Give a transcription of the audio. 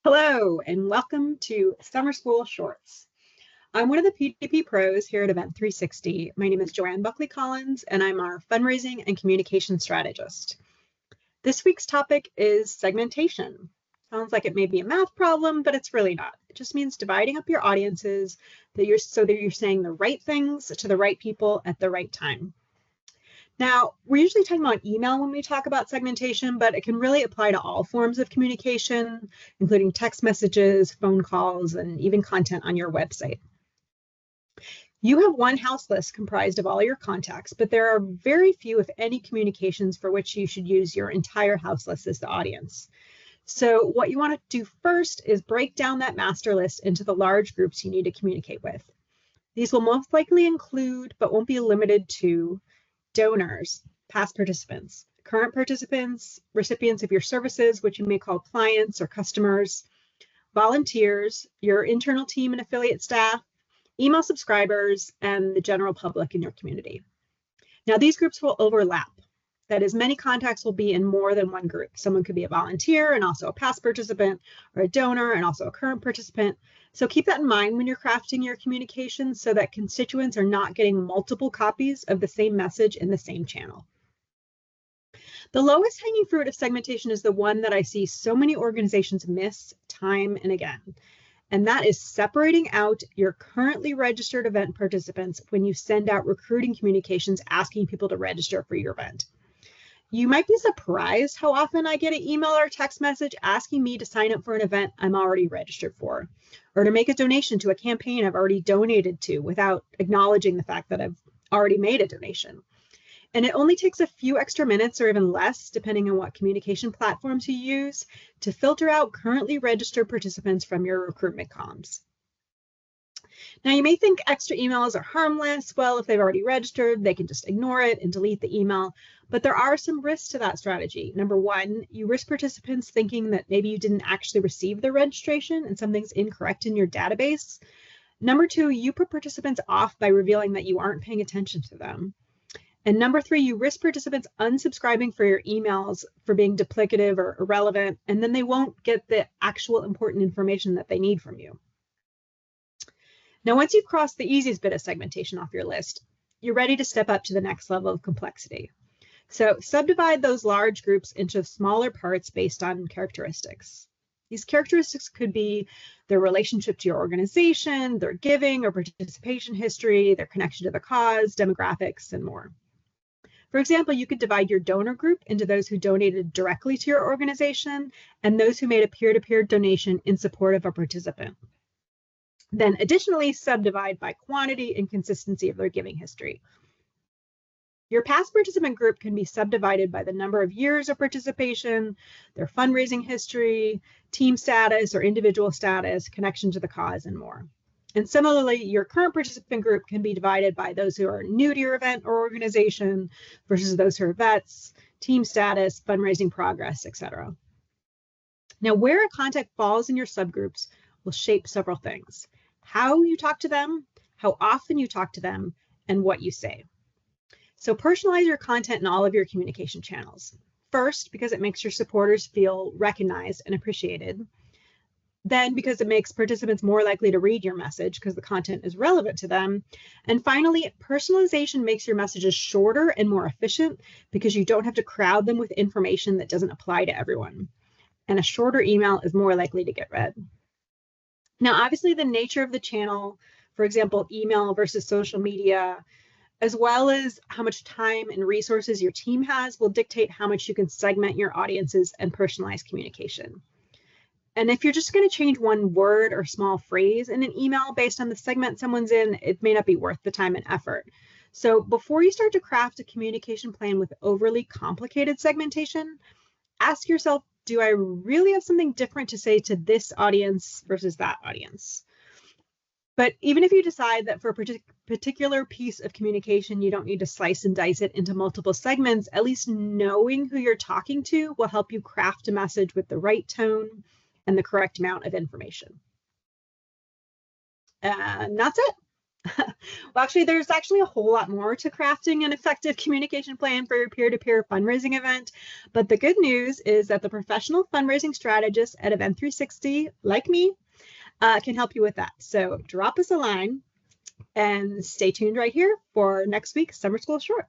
Hello, and welcome to Summer School Shorts. I'm one of the PDP pros here at Event 360. My name is Joanne Buckley-Collins, and I'm our fundraising and communication strategist. This week's topic is segmentation. Sounds like it may be a math problem, but it's really not. It just means dividing up your audiences so that you're saying the right things to the right people at the right time. Now, we're usually talking about email when we talk about segmentation, but it can really apply to all forms of communication, including text messages, phone calls, and even content on your website. You have one house list comprised of all your contacts, but there are very few, if any, communications for which you should use your entire house list as the audience. So what you want to do first is break down that master list into the large groups you need to communicate with. These will most likely include, but won't be limited to, donors, past participants, current participants, recipients of your services, which you may call clients or customers, volunteers, your internal team and affiliate staff, email subscribers, and the general public in your community. Now, these groups will overlap. That is, many contacts will be in more than one group. Someone could be a volunteer and also a past participant, or a donor and also a current participant. So keep that in mind when you're crafting your communications so that constituents are not getting multiple copies of the same message in the same channel. The lowest hanging fruit of segmentation is the one that I see so many organizations miss time and again. And that is separating out your currently registered event participants when you send out recruiting communications asking people to register for your event. You might be surprised how often I get an email or text message asking me to sign up for an event I'm already registered for, or to make a donation to a campaign I've already donated to without acknowledging the fact that I've already made a donation. And it only takes a few extra minutes or even less, depending on what communication platforms you use, to filter out currently registered participants from your recruitment comms. Now, you may think extra emails are harmless. Well, if they've already registered, they can just ignore it and delete the email. But there are some risks to that strategy. Number one, you risk participants thinking that maybe you didn't actually receive their registration and something's incorrect in your database. Number two, you put participants off by revealing that you aren't paying attention to them. And number three, you risk participants unsubscribing for your emails for being duplicative or irrelevant, and then they won't get the actual important information that they need from you. Now, once you've crossed the easiest bit of segmentation off your list, you're ready to step up to the next level of complexity. So subdivide those large groups into smaller parts based on characteristics. These characteristics could be their relationship to your organization, their giving or participation history, their connection to the cause, demographics, and more. For example, you could divide your donor group into those who donated directly to your organization and those who made a peer-to-peer donation in support of a participant. Then additionally, subdivide by quantity and consistency of their giving history. Your past participant group can be subdivided by the number of years of participation, their fundraising history, team status or individual status, connection to the cause, and more. And similarly, your current participant group can be divided by those who are new to your event or organization versus those who are vets, team status, fundraising progress, etc. Now, where a contact falls in your subgroups will shape several things: how you talk to them, how often you talk to them, and what you say. So personalize your content in all of your communication channels. First, because it makes your supporters feel recognized and appreciated. Then, because it makes participants more likely to read your message because the content is relevant to them. And finally, personalization makes your messages shorter and more efficient because you don't have to crowd them with information that doesn't apply to everyone. And a shorter email is more likely to get read. Now, obviously, the nature of the channel, for example, email versus social media, as well as how much time and resources your team has, will dictate how much you can segment your audiences and personalize communication. And if you're just going to change one word or small phrase in an email based on the segment someone's in, it may not be worth the time and effort. So before you start to craft a communication plan with overly complicated segmentation, ask yourself, do I really have something different to say to this audience versus that audience? But even if you decide that for a particular piece of communication, you don't need to slice and dice it into multiple segments, at least knowing who you're talking to will help you craft a message with the right tone and the correct amount of information. And that's it. Well, actually, there's actually a whole lot more to crafting an effective communication plan for your peer-to-peer fundraising event. But the good news is that the professional fundraising strategist at Event 360, like me, can help you with that. So drop us a line and stay tuned right here for next week's Summer School Short.